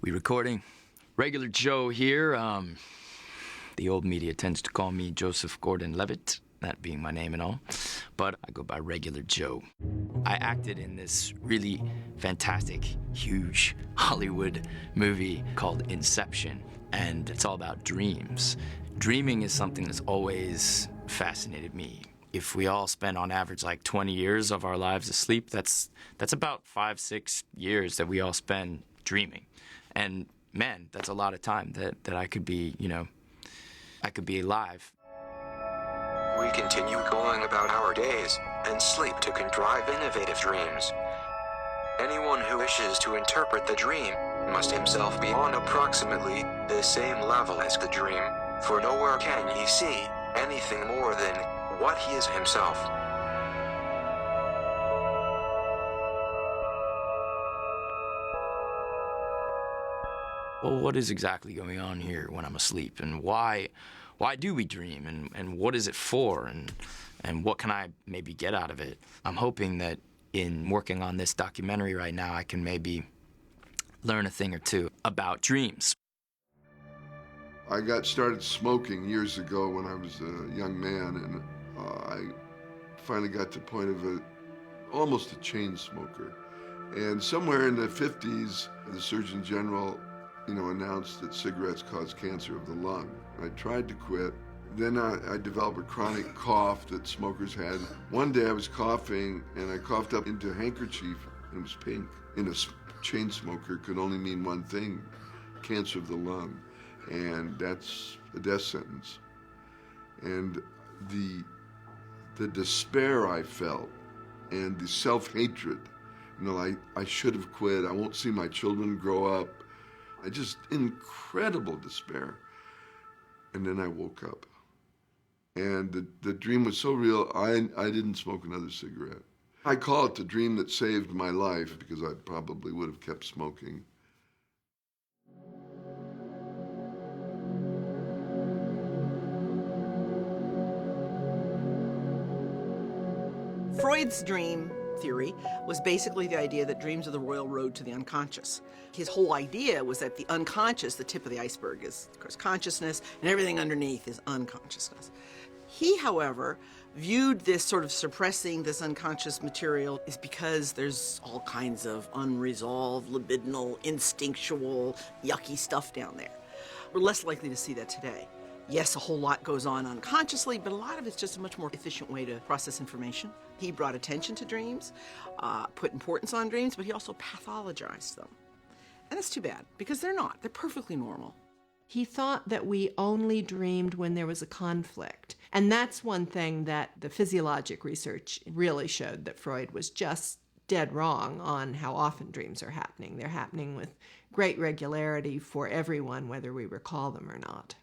We recording? Regular Joe here. The old media tends to call me Joseph Gordon-Levitt, that being my name and all, but I go by Regular Joe. I acted in this really fantastic, huge Hollywood movie called Inception, and it's all about dreams. Dreaming is something that's always fascinated me. If we all spend on average like 20 years of our lives asleep, that's about 5-6 years that we all spend dreaming. And man, that's a lot of time that I could be, I could be alive. We continue going about our days, and sleep to contrive innovative dreams. Anyone who wishes to interpret the dream must himself be on approximately the same level as the dream, for nowhere can he see anything more than what he is himself. Well, what is exactly going on here when I'm asleep, and why do we dream, and what is it for, and what can I maybe get out of it? I'm hoping that in working on this documentary right now, I can maybe learn a thing or two about dreams. I got started smoking years ago when I was a young man, and I finally got to the point of almost a chain smoker. And somewhere in the 50s, the Surgeon General announced that cigarettes cause cancer of the lung. I tried to quit. Then I developed a chronic cough that smokers had. One day I was coughing, and I coughed up into a handkerchief, and it was pink. And a chain smoker could only mean one thing, cancer of the lung. And that's a death sentence. And the despair I felt, and the self-hatred, I should have quit, I won't see my children grow up. Just incredible despair. And then I woke up. And the dream was so real, I didn't smoke another cigarette. I call it the dream that saved my life, because I probably would have kept smoking. Freud's dream theory was basically the idea that dreams are the royal road to the unconscious. His whole idea was that the unconscious, the tip of the iceberg, is, of course, consciousness, and everything underneath is unconsciousness. He, however, viewed this sort of suppressing this unconscious material is because there's all kinds of unresolved, libidinal, instinctual, yucky stuff down there. We're less likely to see that today. Yes, a whole lot goes on unconsciously, but a lot of it's just a much more efficient way to process information. He brought attention to dreams, put importance on dreams, but he also pathologized them. And that's too bad, because they're not. They're perfectly normal. He thought that we only dreamed when there was a conflict. And that's one thing that the physiologic research really showed, that Freud was just dead wrong on how often dreams are happening. They're happening with great regularity for everyone, whether we recall them or not.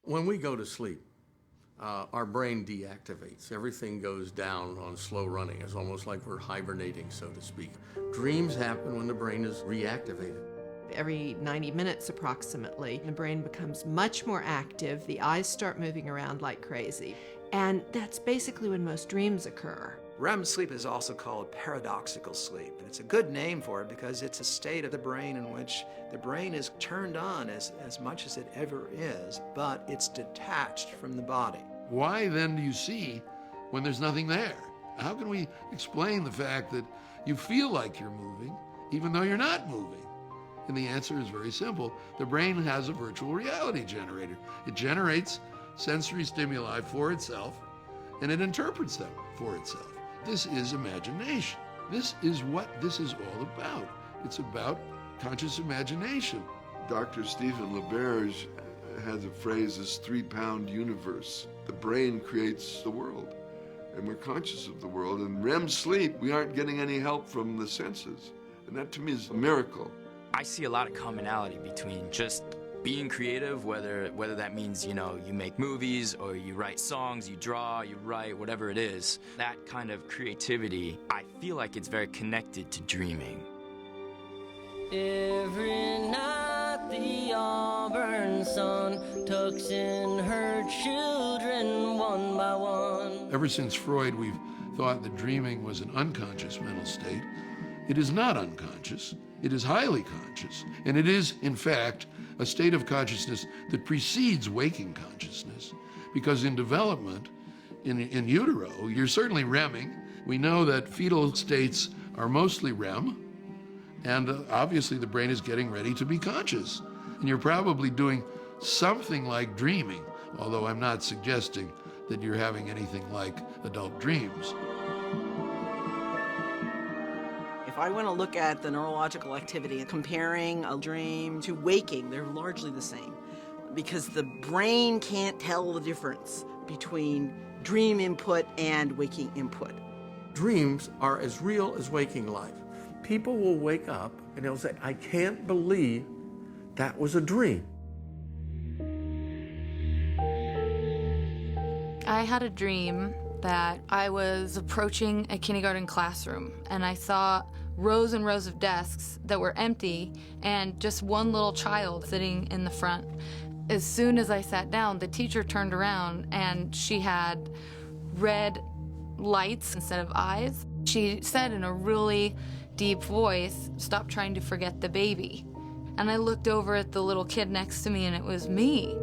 When we go to sleep, our brain deactivates. Everything goes down on slow running. It's almost like we're hibernating, so to speak. Dreams happen when the brain is reactivated. Every 90 minutes approximately, the brain becomes much more active. The eyes start moving around like crazy. And that's basically when most dreams occur. REM sleep is also called paradoxical sleep, and it's a good name for it because it's a state of the brain in which the brain is turned on as much as it ever is, but it's detached from the body. Why then do you see when there's nothing there? How can we explain the fact that you feel like you're moving even though you're not moving? And the answer is very simple. The brain has a virtual reality generator. It generates sensory stimuli for itself, and it interprets them for itself. This is imagination. This is what this is all about. It's about conscious imagination. Dr. Stephen LaBerge has a phrase, this 3-pound universe. The brain creates the world, and we're conscious of the world. In REM sleep, we aren't getting any help from the senses. And that to me is a miracle. I see a lot of commonality between just being creative, whether that means, you make movies or you write songs, you draw, you write, whatever it is. That kind of creativity, I feel like it's very connected to dreaming. Every night the auburn sun tucks in her children one by one. Ever since Freud, we've thought that dreaming was an unconscious mental state. It is not unconscious. It is highly conscious, and it is, in fact, a state of consciousness that precedes waking consciousness, because in development, in utero, you're certainly REMing. We know that fetal states are mostly REM, and obviously the brain is getting ready to be conscious. And you're probably doing something like dreaming, although I'm not suggesting that you're having anything like adult dreams. If I want to look at the neurological activity and comparing a dream to waking, they're largely the same, because the brain can't tell the difference between dream input and waking input. Dreams are as real as waking life. People will wake up and they'll say, I can't believe that was a dream. I had a dream that I was approaching a kindergarten classroom and I saw rows and rows of desks that were empty and just one little child sitting in the front. As soon as I sat down, the teacher turned around and she had red lights instead of eyes. She said in a really deep voice, "Stop trying to forget the baby." And I looked over at the little kid next to me and it was me.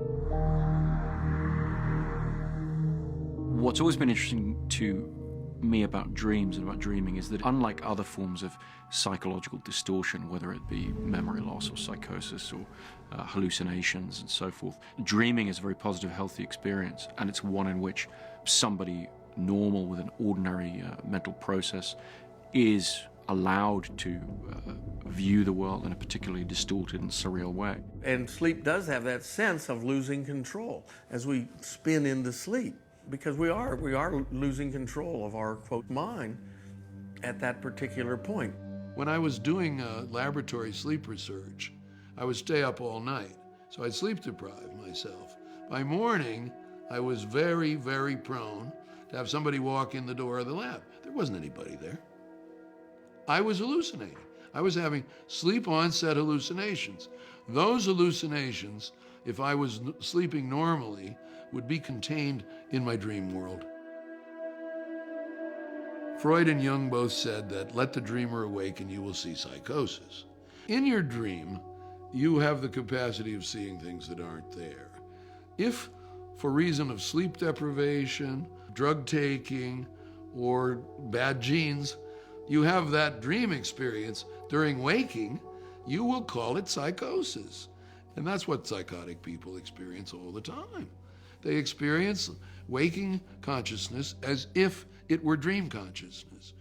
What's always been interesting to me about dreams and about dreaming is that unlike other forms of psychological distortion, whether it be memory loss or psychosis or hallucinations and so forth, dreaming is a very positive, healthy experience, and it's one in which somebody normal with an ordinary mental process is allowed to view the world in a particularly distorted and surreal way. And sleep does have that sense of losing control as we spin into sleep, because we are losing control of our, quote, mind at that particular point. When I was doing laboratory sleep research, I would stay up all night, so I'd sleep deprive myself. By morning, I was very, very prone to have somebody walk in the door of the lab. There wasn't anybody there. I was hallucinating. I was having sleep onset hallucinations. Those hallucinations, if I was sleeping normally, would be contained in my dream world. Freud and Jung both said that let the dreamer awake and you will see psychosis. In your dream, you have the capacity of seeing things that aren't there. If, for reason of sleep deprivation, drug taking, or bad genes, you have that dream experience during waking, you will call it psychosis. And that's what psychotic people experience all the time. They experience waking consciousness as if it were dream consciousness.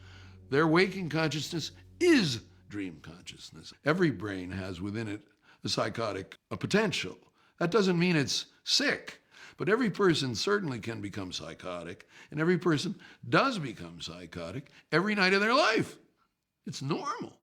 Their waking consciousness is dream consciousness. Every brain has within it a potential. That doesn't mean it's sick, but every person certainly can become psychotic, and every person does become psychotic every night of their life. It's normal.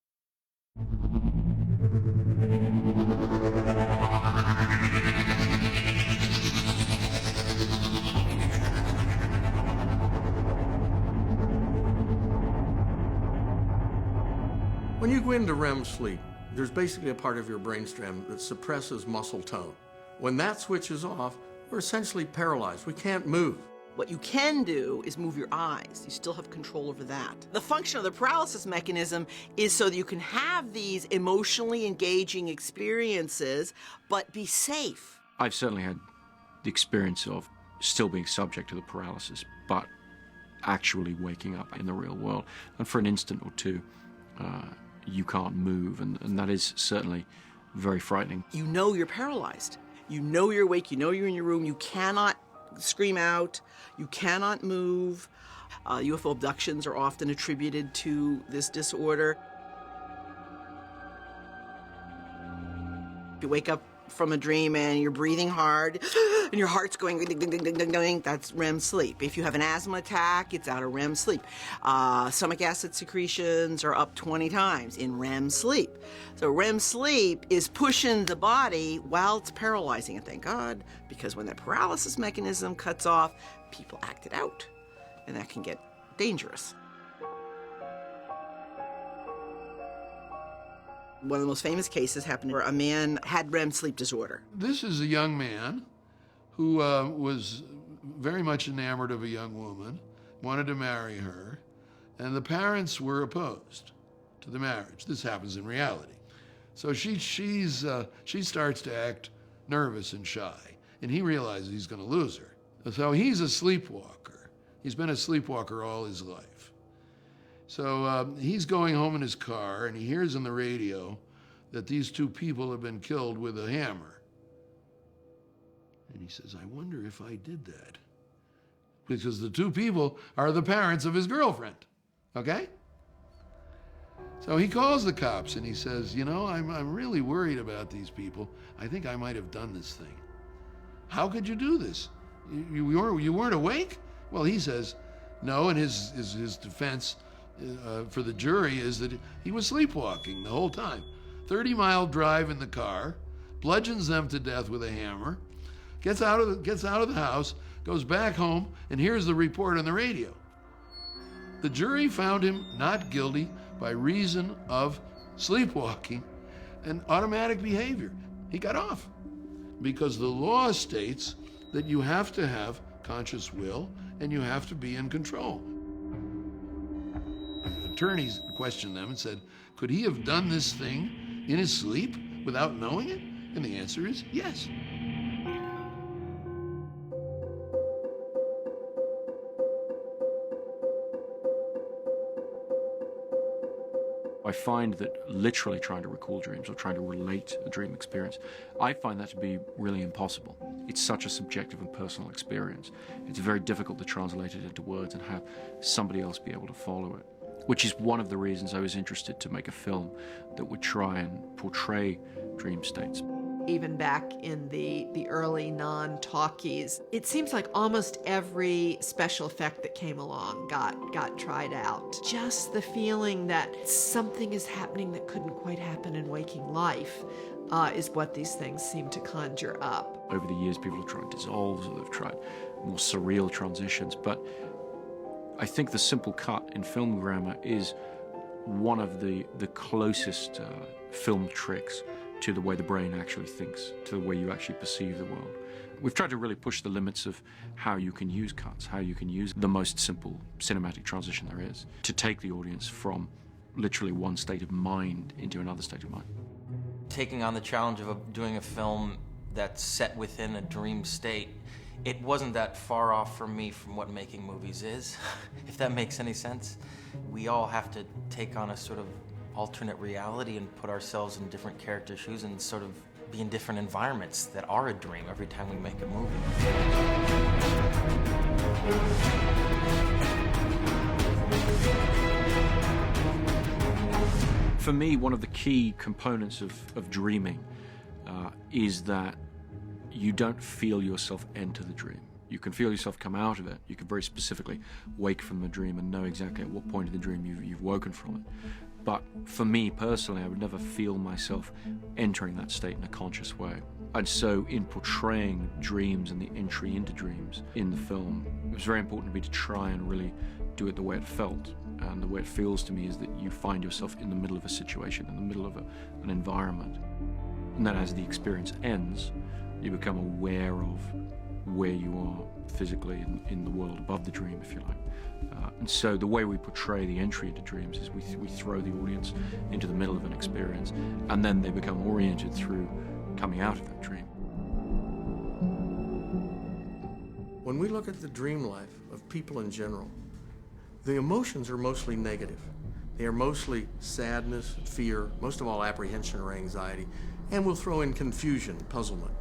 When you go into REM sleep, there's basically a part of your brainstem that suppresses muscle tone. When that switches off, we're essentially paralyzed. We can't move. What you can do is move your eyes. You still have control over that. The function of the paralysis mechanism is so that you can have these emotionally engaging experiences, but be safe. I've certainly had the experience of still being subject to the paralysis, but actually waking up in the real world. And for an instant or two, you can't move, and that is certainly very frightening. You know you're paralyzed. You know you're awake. You know you're in your room. You cannot scream out. You cannot move. UFO abductions are often attributed to this disorder. If you wake up from a dream and you're breathing hard and your heart's going ding, ding, ding, ding, ding, ding, that's REM sleep. If you have an asthma attack, it's out of REM sleep. Stomach acid secretions are up 20 times in REM sleep. So REM sleep is pushing the body while it's paralyzing, and thank God, because when that paralysis mechanism cuts off, people act it out, and that can get dangerous. One of the most famous cases happened where a man had REM sleep disorder. This is a young man who was very much enamored of a young woman, wanted to marry her, and the parents were opposed to the marriage. This happens in reality. So she starts to act nervous and shy, and he realizes he's going to lose her. So he's a sleepwalker. He's been a sleepwalker all his life. So he's going home in his car, and he hears on the radio that these two people have been killed with a hammer. And he says, I wonder if I did that. Because the two people are the parents of his girlfriend, okay? So he calls the cops and he says, you know, I'm really worried about these people. I think I might have done this thing. How could you do this? You weren't awake? Well, he says, no, and his defense for the jury is that he was sleepwalking the whole time. 30-mile drive in the car, bludgeons them to death with a hammer, gets out of the house, goes back home, and hears the report on the radio. The jury found him not guilty by reason of sleepwalking and automatic behavior. He got off because the law states that you have to have conscious will and you have to be in control. The attorneys questioned them and said, could he have done this thing in his sleep without knowing it? And the answer is yes. I find that literally trying to recall dreams or trying to relate a dream experience, I find that to be really impossible. It's such a subjective and personal experience. It's very difficult to translate it into words and have somebody else be able to follow it, which is one of the reasons I was interested to make a film that would try and portray dream states. Even back in the early non-talkies, it seems like almost every special effect that came along got tried out. Just the feeling that something is happening that couldn't quite happen in waking life is what these things seem to conjure up. Over the years, people have tried dissolves or they've tried more surreal transitions, but I think the simple cut in film grammar is one of the closest film tricks to the way the brain actually thinks, to the way you actually perceive the world. We've tried to really push the limits of how you can use cuts, how you can use the most simple cinematic transition there is, to take the audience from literally one state of mind into another state of mind. Taking on the challenge of doing a film that's set within a dream state, it wasn't that far off for me from what making movies is, if that makes any sense. We all have to take on a sort of alternate reality and put ourselves in different character shoes and sort of be in different environments that are a dream every time we make a movie. For me, one of the key components of dreaming is that you don't feel yourself enter the dream. You can feel yourself come out of it. You can very specifically wake from the dream and know exactly at what point of the dream you've woken from it. But for me personally, I would never feel myself entering that state in a conscious way. And so in portraying dreams and the entry into dreams in the film, it was very important to me to try and really do it the way it felt. And the way it feels to me is that you find yourself in the middle of a situation, in the middle of an environment. And then as the experience ends, you become aware of where you are physically in the world above the dream, if you like. And so the way we portray the entry into dreams is we throw the audience into the middle of an experience, and then they become oriented through coming out of that dream. When we look at the dream life of people in general, the emotions are mostly negative. They are mostly sadness, fear, most of all apprehension or anxiety, and we'll throw in confusion, puzzlement.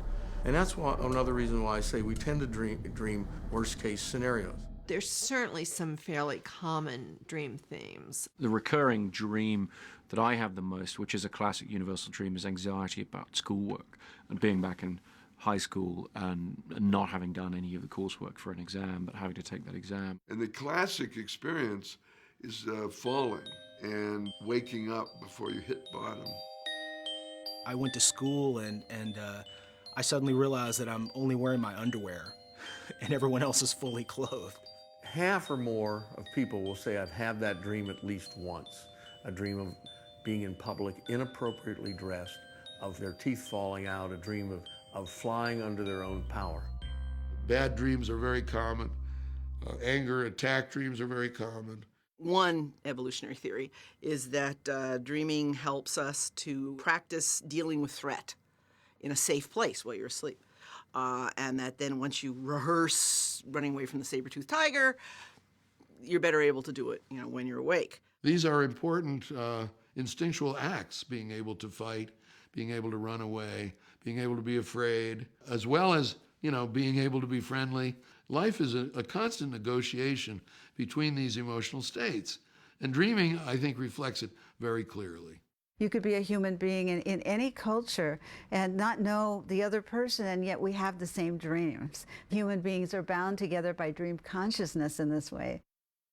And that's another reason why I say we tend to dream worst-case scenarios. There's certainly some fairly common dream themes. The recurring dream that I have the most, which is a classic universal dream, is anxiety about schoolwork and being back in high school and not having done any of the coursework for an exam, but having to take that exam. And the classic experience is falling and waking up before you hit bottom. I went to school and I suddenly realized that I'm only wearing my underwear and everyone else is fully clothed. Half or more of people will say, I've had that dream at least once. A dream of being in public, inappropriately dressed, of their teeth falling out, a dream of flying under their own power. Bad dreams are very common. Anger, attack dreams are very common. One evolutionary theory is that dreaming helps us to practice dealing with threat in a safe place while you're asleep. And that then once you rehearse running away from the saber-toothed tiger, you're better able to do it, when you're awake. These are important instinctual acts, being able to fight, being able to run away, being able to be afraid, as well as, being able to be friendly. Life is a constant negotiation between these emotional states. And dreaming, I think, reflects it very clearly. You could be a human being in any culture and not know the other person, and yet we have the same dreams. Human beings are bound together by dream consciousness in this way.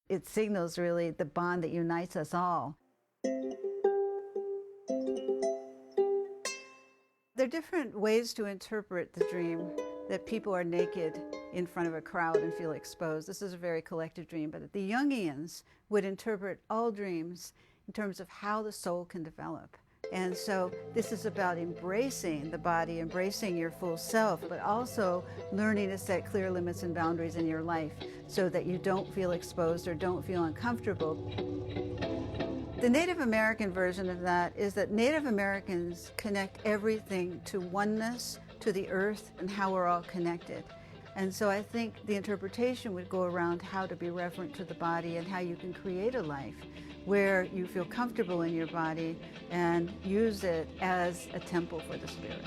It signals really the bond that unites us all. There are different ways to interpret the dream, that people are naked in front of a crowd and feel exposed. This is a very collective dream, but the Jungians would interpret all dreams in terms of how the soul can develop. And so this is about embracing the body, embracing your full self, but also learning to set clear limits and boundaries in your life so that you don't feel exposed or don't feel uncomfortable. The Native American version of that is that Native Americans connect everything to oneness, to the earth, and how we're all connected. And so I think the interpretation would go around how to be reverent to the body and how you can create a life where you feel comfortable in your body and use it as a temple for the spirit.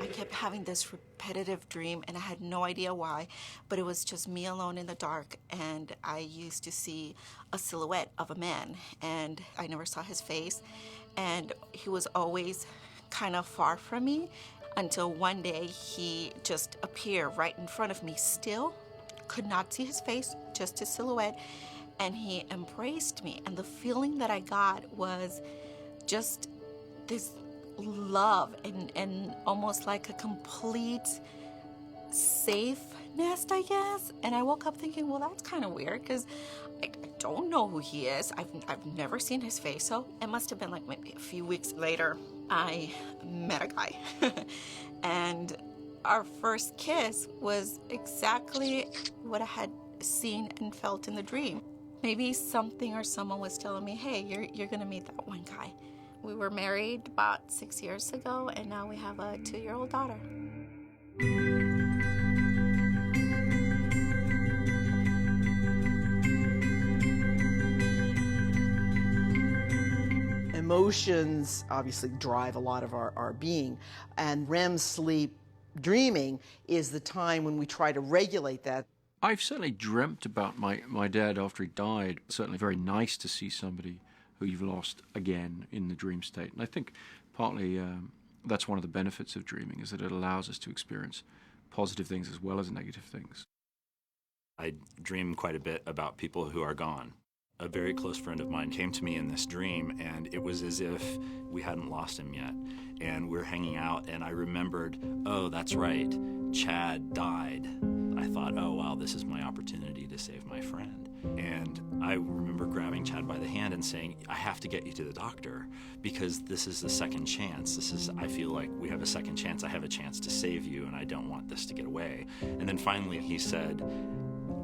I kept having this repetitive dream and I had no idea why, but it was just me alone in the dark, and I used to see a silhouette of a man and I never saw his face, and he was always kind of far from me until one day he just appeared right in front of me still. Could not see his face, just his silhouette, and he embraced me, and the feeling that I got was just this love and almost like a complete safeness, I guess. And I woke up thinking, well, that's kind of weird because I don't know who he is. I've never seen his face. So it must have been like maybe a few weeks later, I met a guy. And our first kiss was exactly what I had seen and felt in the dream. Maybe something or someone was telling me, hey, you're gonna meet that one guy. We were married about 6 years ago, and now we have a 2-year-old daughter. Emotions obviously drive a lot of our being, and REM sleep dreaming is the time when we try to regulate that. I've certainly dreamt about my dad after he died. Certainly very nice to see somebody who you've lost again in the dream state. And I think partly that's one of the benefits of dreaming, is that it allows us to experience positive things as well as negative things. I dream quite a bit about people who are gone. A very close friend of mine came to me in this dream, and it was as if we hadn't lost him yet. And we're hanging out, and I remembered, oh, that's right, Chad died. I thought, oh, wow, this is my opportunity to save my friend. And I remember grabbing Chad by the hand and saying, I have to get you to the doctor because this is the second chance. I feel like we have a second chance. I have a chance to save you, and I don't want this to get away. And then finally he said,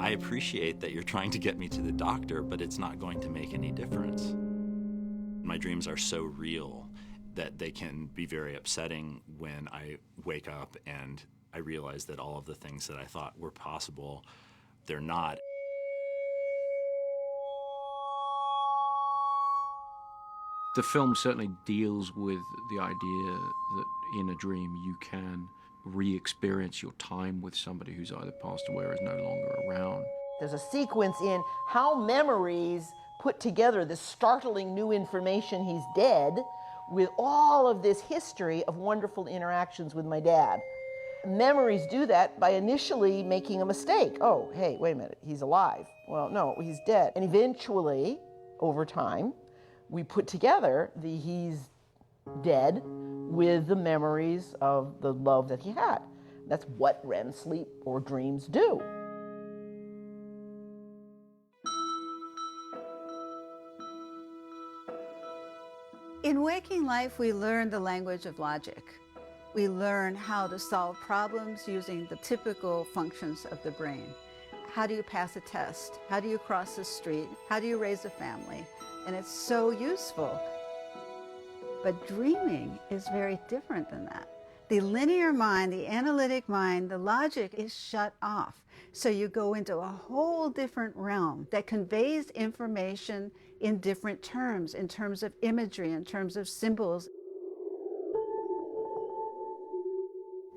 I appreciate that you're trying to get me to the doctor, but it's not going to make any difference. My dreams are so real that they can be very upsetting when I wake up and I realize that all of the things that I thought were possible, they're not. The film certainly deals with the idea that in a dream you can re-experience your time with somebody who's either passed away or is no longer around. There's a sequence in how memories put together this startling new information he's dead with all of this history of wonderful interactions with my dad. Memories do that by initially making a mistake. Oh, hey, wait a minute, he's alive. Well, no, he's dead. And eventually, over time, we put together the he's dead with the memories of the love that he had. That's what REM sleep or dreams do. In waking life, we learn the language of logic. We learn how to solve problems using the typical functions of the brain. How do you pass a test? How do you cross the street? How do you raise a family? And it's so useful. But dreaming is very different than that. The linear mind, the analytic mind, the logic is shut off. So you go into a whole different realm that conveys information in different terms, in terms of imagery, in terms of symbols.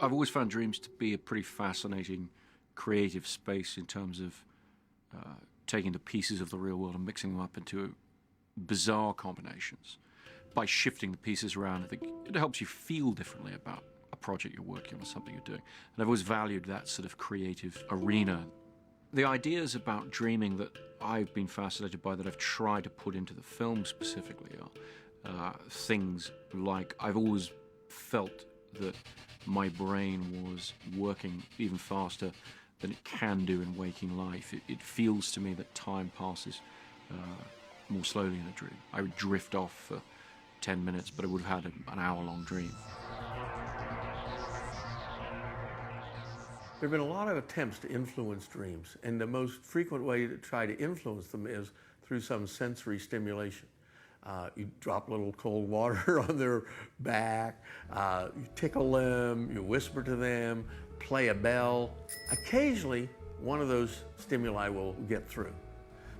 I've always found dreams to be a pretty fascinating creative space in terms of taking the pieces of the real world and mixing them up into bizarre combinations. By shifting the pieces around, I think it helps you feel differently about a project you're working on or something you're doing. And I've always valued that sort of creative arena. The ideas about dreaming that I've been fascinated by, that I've tried to put into the film specifically, are things like I've always felt that my brain was working even faster than it can do in waking life. It feels to me that time passes more slowly in a dream. I would drift off for 10 minutes, but I would have had an hour-long dream. There have been a lot of attempts to influence dreams, and the most frequent way to try to influence them is through some sensory stimulation. You drop a little cold water on their back, you tickle them, you whisper to them, play a bell. Occasionally, one of those stimuli will get through.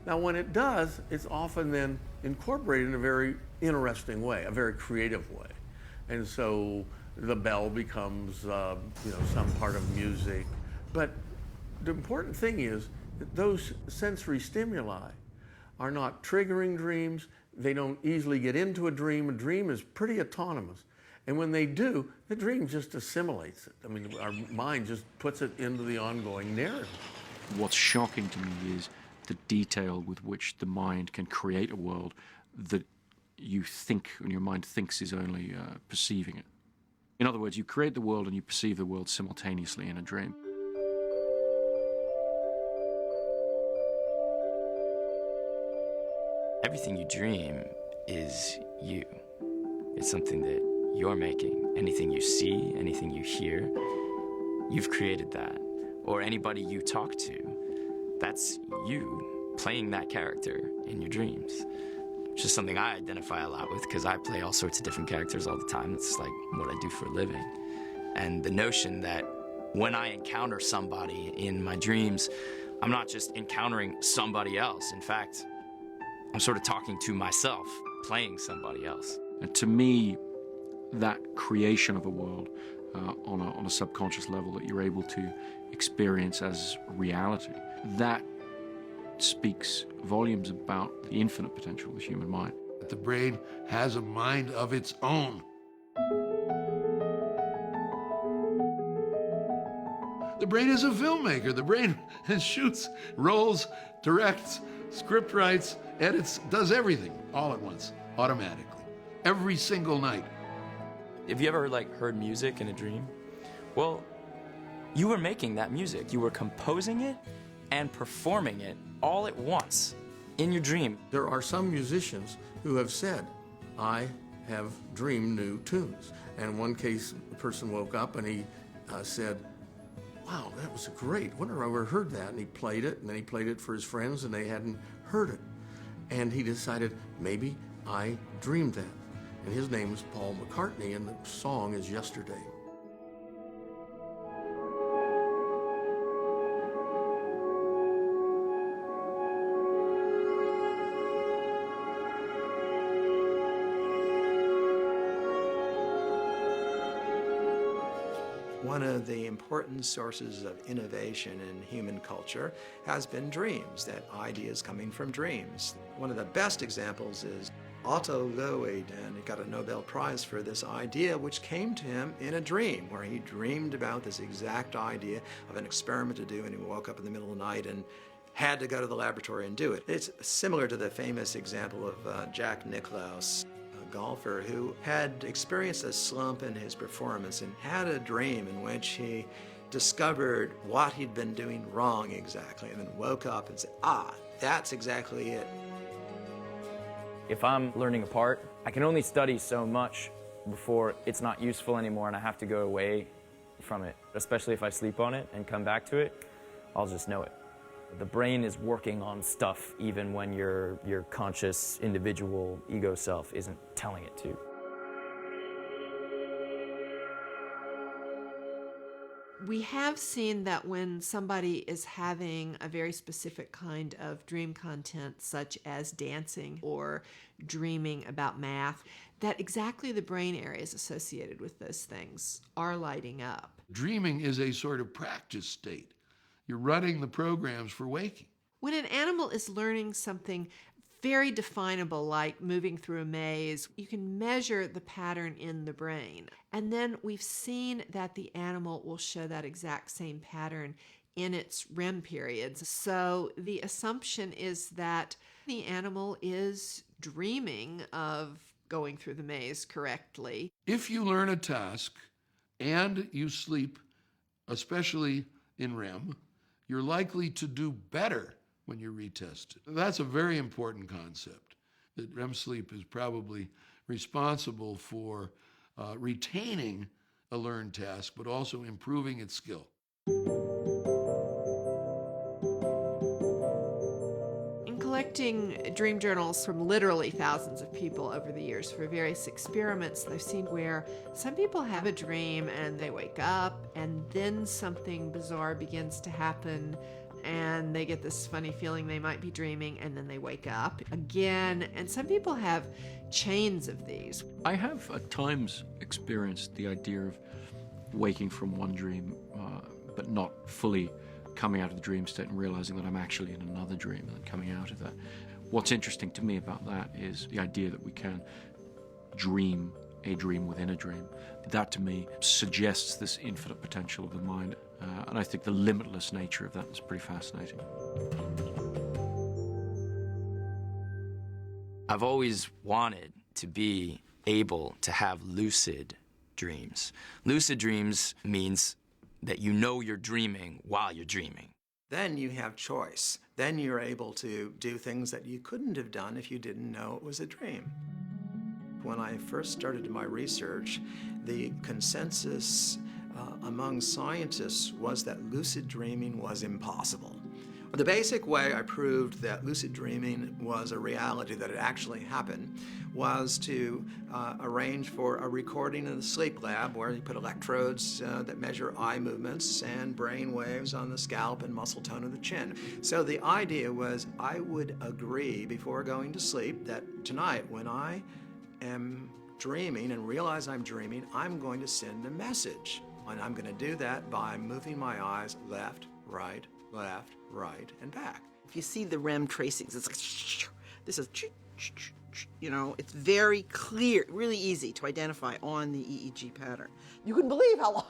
Now, when it does, it's often then incorporated in a very interesting way, a very creative way. And so the bell becomes, some part of music. But the important thing is that those sensory stimuli are not triggering dreams. They don't easily get into a dream. A dream is pretty autonomous. And when they do, the dream just assimilates it. I mean, our mind just puts it into the ongoing narrative. What's shocking to me is the detail with which the mind can create a world that you think, and your mind thinks, is only perceiving it. In other words, you create the world and you perceive the world simultaneously in a dream. Everything you dream is you. It's something that you're making. Anything you see, anything you hear, you've created that. Or anybody you talk to, that's you playing that character in your dreams. Which is something I identify a lot with because I play all sorts of different characters all the time. It's like what I do for a living. And the notion that when I encounter somebody in my dreams, I'm not just encountering somebody else. In fact, I'm sort of talking to myself, playing somebody else. And to me, that creation of a world on a subconscious level that you're able to experience as reality, that speaks volumes about the infinite potential of the human mind. The brain has a mind of its own. The brain is a filmmaker. The brain shoots, rolls, directs, script writes, edits, does everything all at once, automatically, every single night. Have you ever heard music in a dream? Well, you were making that music. You were composing it and performing it all at once in your dream. There are some musicians who have said, I have dreamed new tunes. And in one case, the person woke up and he said, wow, that was great. When have I ever heard that? And he played it, and then he played it for his friends, and they hadn't heard it. And he decided, maybe I dreamed that. And his name is Paul McCartney, and the song is Yesterday. One of the important sources of innovation in human culture has been dreams, that ideas coming from dreams. One of the best examples is Otto Loewi, and he got a Nobel Prize for this idea, which came to him in a dream, where he dreamed about this exact idea of an experiment to do, and he woke up in the middle of the night and had to go to the laboratory and do it. It's similar to the famous example of Jack Nicklaus, golfer who had experienced a slump in his performance and had a dream in which he discovered what he'd been doing wrong exactly, and then woke up and said, that's exactly it. If I'm learning a part, I can only study so much before it's not useful anymore and I have to go away from it. Especially if I sleep on it and come back to it, I'll just know it. The brain is working on stuff even when your conscious individual ego self isn't telling it to. We have seen that when somebody is having a very specific kind of dream content, such as dancing or dreaming about math, that exactly the brain areas associated with those things are lighting up. Dreaming is a sort of practice state. You're running the programs for waking. When an animal is learning something very definable, like moving through a maze, you can measure the pattern in the brain. And then we've seen that the animal will show that exact same pattern in its REM periods. So the assumption is that the animal is dreaming of going through the maze correctly. If you learn a task and you sleep, especially in REM, you're likely to do better when you retest it. That's a very important concept, that REM sleep is probably responsible for retaining a learned task, but also improving its skill. In collecting dream journals from literally thousands of people over the years for various experiments, I've seen where some people have a dream and they wake up and then something bizarre begins to happen and they get this funny feeling they might be dreaming, and then they wake up again. And some people have chains of these. I have at times experienced the idea of waking from one dream, but not fully coming out of the dream state and realizing that I'm actually in another dream and then coming out of that. What's interesting to me about that is the idea that we can dream a dream within a dream. That to me suggests this infinite potential of the mind. And I think the limitless nature of that is pretty fascinating. I've always wanted to be able to have lucid dreams. Lucid dreams means that you know you're dreaming while you're dreaming. Then you have choice. Then you're able to do things that you couldn't have done if you didn't know it was a dream. When I first started my research, the consensus among scientists was that lucid dreaming was impossible. The basic way I proved that lucid dreaming was a reality, that it actually happened, was to arrange for a recording in the sleep lab where you put electrodes that measure eye movements and brain waves on the scalp and muscle tone of the chin. So the idea was I would agree before going to sleep that tonight when I am dreaming and realize I'm dreaming, I'm going to send a message. And I'm going to do that by moving my eyes left, right, and back. If you see the REM tracings, it's like, this is, you know, it's very clear, really easy to identify on the EEG pattern. You couldn't believe how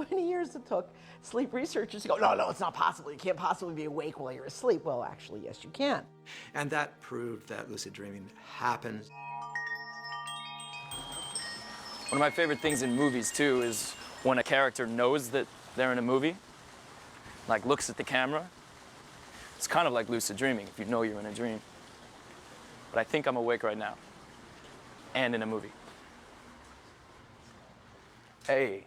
many years it took sleep researchers to go, no, it's not possible. You can't possibly be awake while you're asleep. Well, actually, yes, you can. And that proved that lucid dreaming happens. One of my favorite things in movies, too, is when a character knows that they're in a movie, like looks at the camera. It's kind of like lucid dreaming, if you know you're in a dream. But I think I'm awake right now, and in a movie. Hey.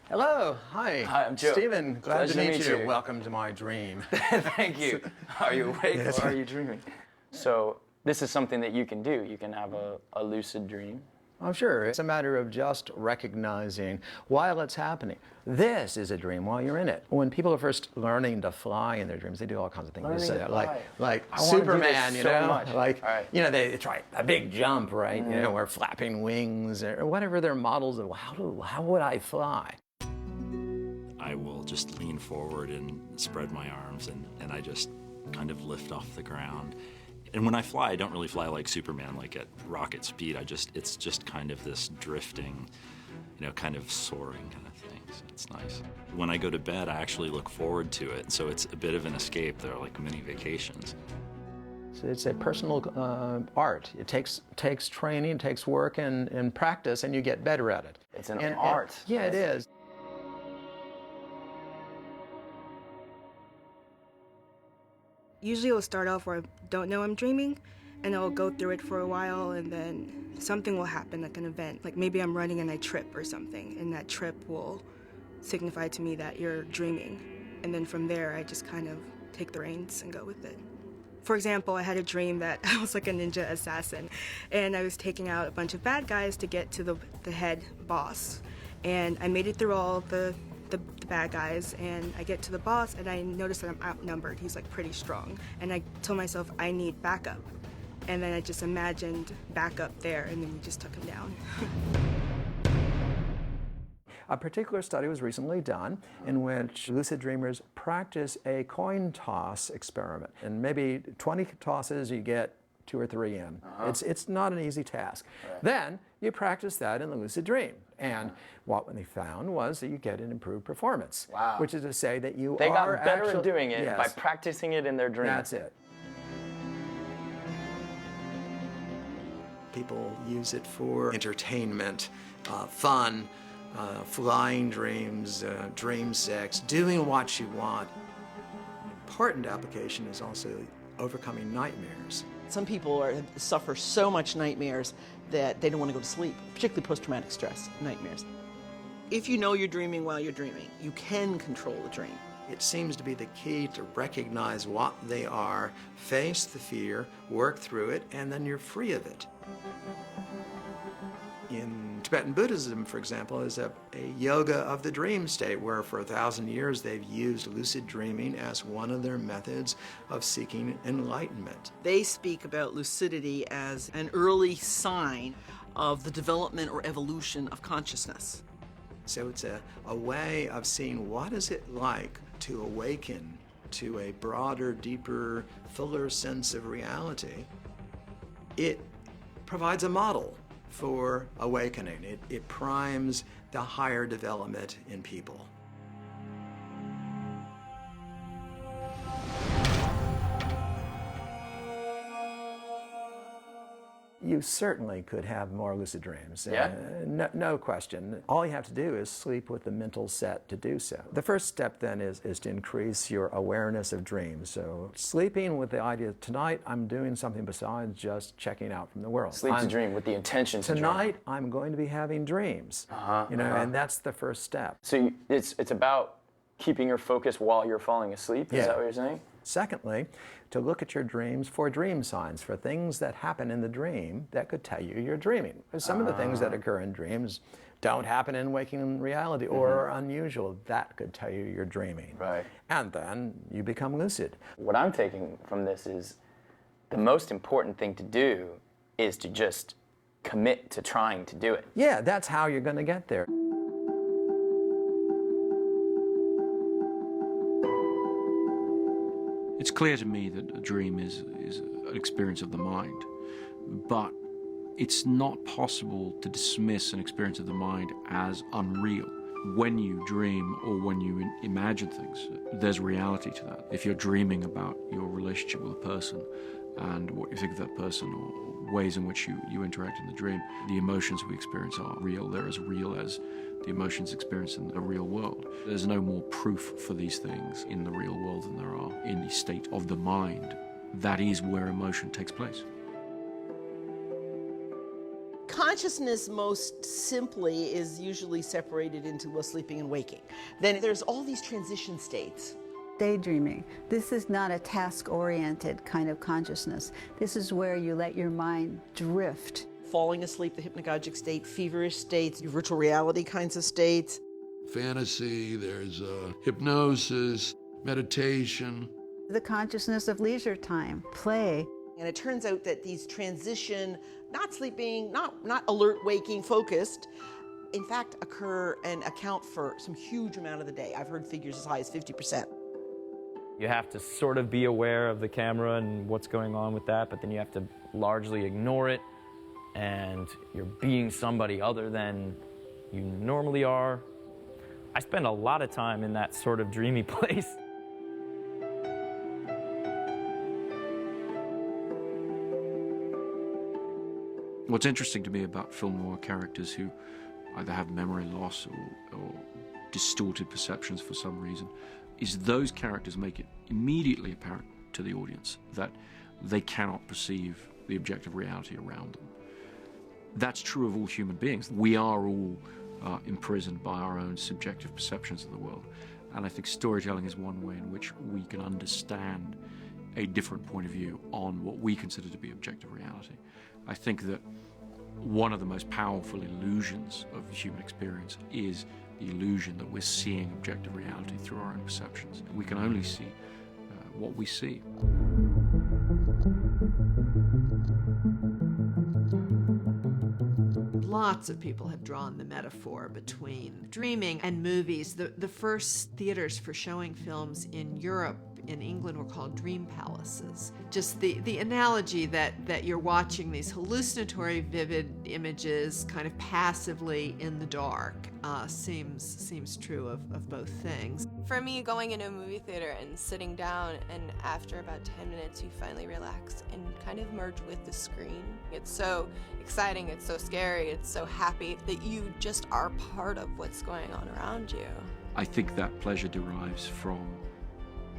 Hello, hi. Hi, I'm Joe. Stephen, glad Pleasure to meet you. you. Welcome to my dream. Thank you. Are you awake Yes. or are you dreaming? So this is something that you can do. You can have a lucid dream. I'm sure it's a matter of just recognizing while it's happening. This is a dream while you're in it. When people are first learning to fly in their dreams, they do all kinds of things. Learning to fly. Like I wanna do Superman, this you so know, much. like All right. you know they try a big jump, right? You know, or flapping wings or whatever their models of how would I fly? I will just lean forward and spread my arms, and I just kind of lift off the ground. And when I fly, I don't really fly like Superman, like at rocket speed. It's just kind of this drifting, you know, kind of soaring kind of thing. So it's nice. When I go to bed, I actually look forward to it. So it's a bit of an escape. They're like mini vacations. So it's a personal art. It takes training, takes work and practice, and you get better at it. It's an art. Yeah, it is. Usually it'll start off where I don't know I'm dreaming, and I'll go through it for a while, and then something will happen, like an event. Like maybe I'm running and I trip or something, and that trip will signify to me that you're dreaming. And then from there, I just kind of take the reins and go with it. For example, I had a dream that I was like a ninja assassin, and I was taking out a bunch of bad guys to get to the head boss. And I made it through all the bad guys, and I get to the boss, and I notice that I'm outnumbered. He's like pretty strong. And I told myself, I need backup. And then I just imagined backup there, and then we just took him down. A particular study was recently done in which lucid dreamers practice a coin toss experiment. And maybe 20 tosses, you get 2 or 3 in. It's not an easy task. Right. Then you practice that in the lucid dream. And what they found was that you get an improved performance. Wow. Which is to say that you They are got better actually, at doing it yes, by practicing it in their dream. That's it. People use it for entertainment, fun, flying dreams, dream sex, doing what you want. Important application is also overcoming nightmares. Some people suffer so much nightmares that they don't want to go to sleep, particularly post-traumatic stress nightmares. If you know you're dreaming while you're dreaming, you can control the dream. It seems to be the key to recognize what they are, face the fear, work through it, and then you're free of it. In Tibetan Buddhism, for example, is a yoga of the dream state where for 1,000 years they've used lucid dreaming as one of their methods of seeking enlightenment. They speak about lucidity as an early sign of the development or evolution of consciousness. So it's a way of seeing what is it like to awaken to a broader, deeper, fuller sense of reality. It provides a model for awakening. It primes the higher development in people. You certainly could have more lucid dreams. Yeah? No question. All you have to do is sleep with the mental set to do so. The first step then is to increase your awareness of dreams. So sleeping with the idea, tonight I'm doing something besides just checking out from the world. Sleep to dream with the intention to dream. Tonight I'm going to be having dreams. And that's the first step. So it's about keeping your focus while you're falling asleep? Is that what you're saying? Secondly, to look at your dreams for dream signs, for things that happen in the dream that could tell you you're dreaming. Because some of the things that occur in dreams don't happen in waking reality or are unusual. That could tell you you're dreaming. Right. And then you become lucid. What I'm taking from this is the most important thing to do is to just commit to trying to do it. Yeah, that's how you're going to get there. It's clear to me that a dream is an experience of the mind, but it's not possible to dismiss an experience of the mind as unreal. When you dream or when you imagine things, there's reality to that. If you're dreaming about your relationship with a person and what you think of that person or ways in which you interact in the dream, the emotions we experience are real. They're as real as the emotions experienced in the real world. There's no more proof for these things in the real world than there are in the state of the mind. That is where emotion takes place. Consciousness most simply is usually separated into sleeping and waking. Then there's all these transition states. Daydreaming. This is not a task-oriented kind of consciousness. This is where you let your mind drift. Falling asleep, the hypnagogic state, feverish states, virtual reality kinds of states. Fantasy, there's hypnosis, meditation. The consciousness of leisure time, play. And it turns out that these transition, not sleeping, not alert, waking, focused, in fact occur and account for some huge amount of the day. I've heard figures as high as 50%. You have to sort of be aware of the camera and what's going on with that, but then you have to largely ignore it, and you're being somebody other than you normally are. I spend a lot of time in that sort of dreamy place. What's interesting to me about film noir characters who either have memory loss or distorted perceptions for some reason is those characters make it immediately apparent to the audience that they cannot perceive the objective reality around them. That's true of all human beings. We are all imprisoned by our own subjective perceptions of the world. And I think storytelling is one way in which we can understand a different point of view on what we consider to be objective reality. I think that one of the most powerful illusions of human experience is the illusion that we're seeing objective reality through our own perceptions. We can only see what we see. Lots of people have drawn the metaphor between dreaming and movies. The first theaters for showing films in Europe, in England, were called dream palaces. Just the analogy that you're watching these hallucinatory, vivid images kind of passively in the dark seems true of both things. For me, going into a movie theater and sitting down, and after about 10 minutes, you finally relax and kind of merge with the screen. It's so exciting, it's so scary, it's so happy that you just are part of what's going on around you. I think that pleasure derives from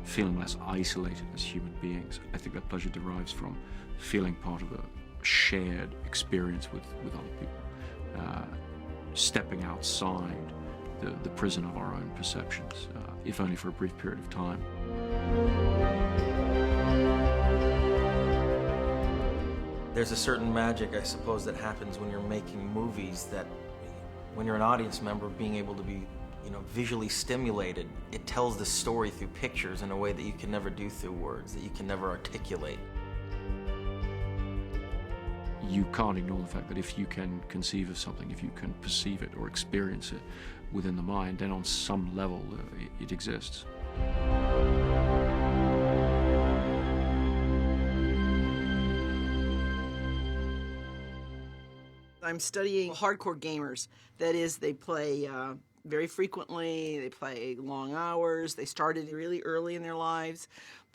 feeling less isolated as human beings. I think that pleasure derives from feeling part of a shared experience with other people, stepping outside the prison of our own perceptions, if only for a brief period of time. There's a certain magic, I suppose, that happens when you're making movies, that when you're an audience member, being able to be visually stimulated, it tells the story through pictures in a way that you can never do through words, that you can never articulate. You can't ignore the fact that if you can conceive of something, if you can perceive it or experience it within the mind, then on some level it exists. I'm studying hardcore gamers. That is, they play very frequently, they play long hours, they started really early in their lives.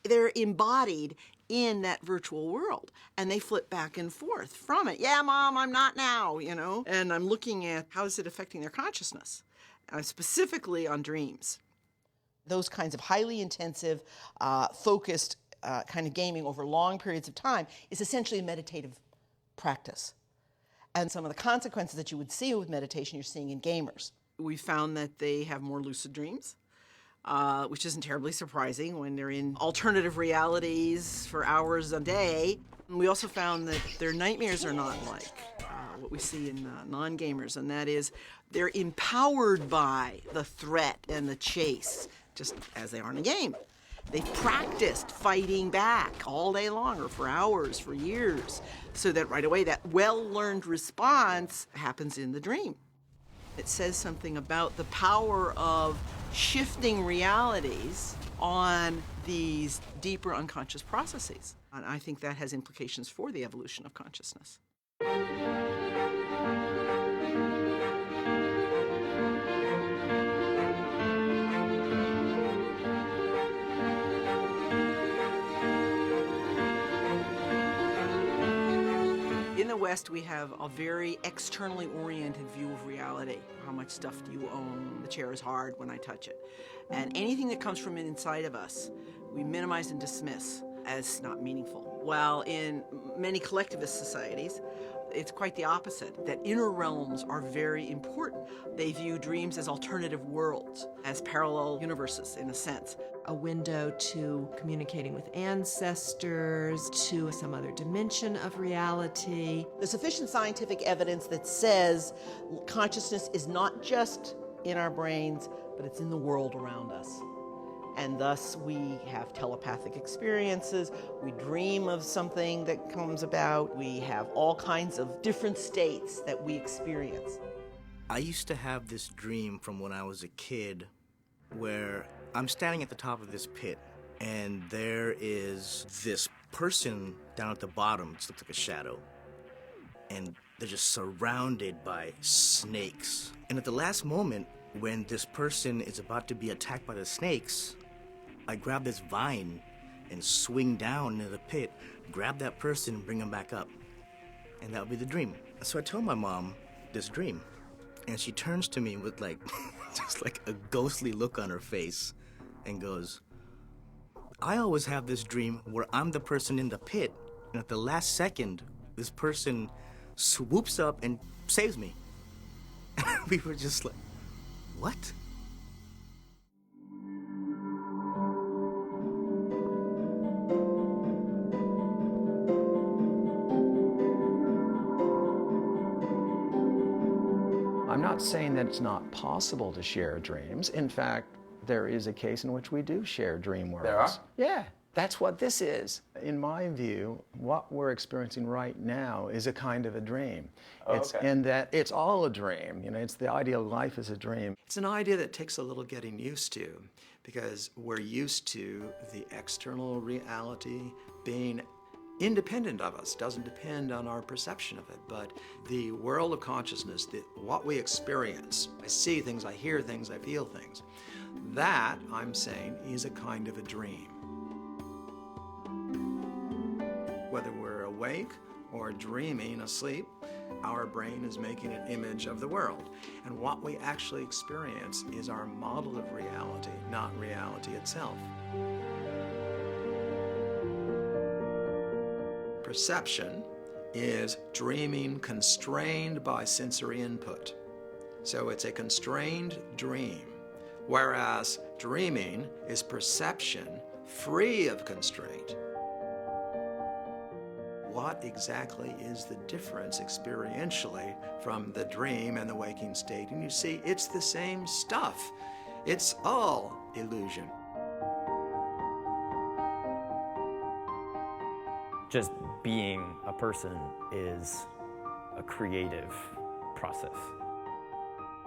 They're embodied in that virtual world, and they flip back and forth from it. Yeah, Mom, I'm not now, And I'm looking at how is it affecting their consciousness, specifically on dreams. Those kinds of highly intensive, focused kind of gaming over long periods of time is essentially a meditative practice. And some of the consequences that you would see with meditation, you're seeing in gamers. We found that they have more lucid dreams, which isn't terribly surprising when they're in alternative realities for hours a day. And we also found that their nightmares are not like what we see in non-gamers, and that is they're empowered by the threat and the chase, just as they are in a game. They've practiced fighting back all day long, or for hours, for years, so that right away that well-learned response happens in the dream. It says something about the power of shifting realities on these deeper unconscious processes. And I think that has implications for the evolution of consciousness. In the West, we have a very externally oriented view of reality. How much stuff do you own? The chair is hard when I touch it. And anything that comes from inside of us, we minimize and dismiss as not meaningful. While in many collectivist societies, it's quite the opposite, that inner realms are very important. They view dreams as alternative worlds, as parallel universes in a sense. A window to communicating with ancestors, to some other dimension of reality. There's sufficient scientific evidence that says consciousness is not just in our brains, but it's in the world around us. And thus we have telepathic experiences, we dream of something that comes about, we have all kinds of different states that we experience. I used to have this dream from when I was a kid where I'm standing at the top of this pit and there is this person down at the bottom, it looks like a shadow, and they're just surrounded by snakes. And at the last moment, when this person is about to be attacked by the snakes, I grab this vine and swing down into the pit, grab that person and bring him back up. And that would be the dream. So I tell my mom this dream, and she turns to me with just like a ghostly look on her face and goes, I always have this dream where I'm the person in the pit And at the last second, this person swoops up and saves me. And we were just like, what? I'm not saying that it's not possible to share dreams. In fact, there is a case in which we do share dream worlds. There are? Yeah, that's what this is. In my view, what we're experiencing right now is a kind of a dream. And that it's all a dream. You know, it's the idea of life as a dream. It's an idea that takes a little getting used to, because we're used to the external reality being independent of us, doesn't depend on our perception of it, but the world of consciousness, what we experience, I see things, I hear things, I feel things, that, I'm saying, is a kind of a dream. Whether we're awake or dreaming asleep, our brain is making an image of the world. And what we actually experience is our model of reality, not reality itself. Perception is dreaming constrained by sensory input. So it's a constrained dream, whereas dreaming is perception free of constraint. What exactly is the difference experientially from the dream and the waking state? And you see, it's the same stuff. It's all illusion. Just being a person is a creative process.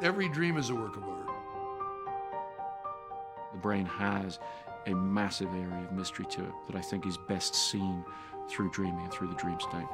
Every dream is a work of art. The brain has a massive area of mystery to it that I think is best seen through dreaming and through the dream state.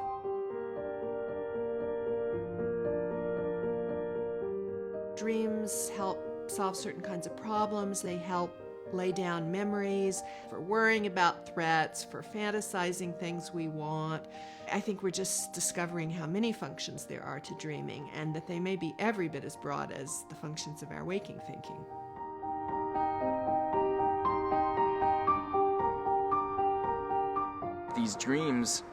Dreams help solve certain kinds of problems. They help lay down memories for worrying about threats, for fantasizing things we want. I think we're just discovering how many functions there are to dreaming, and that they may be every bit as broad as the functions of our waking thinking. These dreams,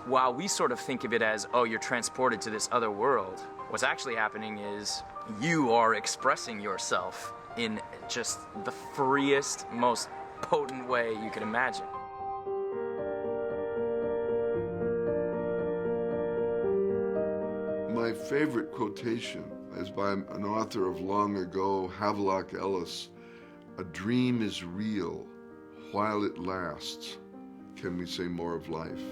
while we sort of think of it as, oh, you're transported to this other world, what's actually happening is you are expressing yourself in just the freest, most potent way you could imagine. My favorite quotation is by an author of long ago, Havelock Ellis. "A dream is real while it lasts. Can we say more of life?"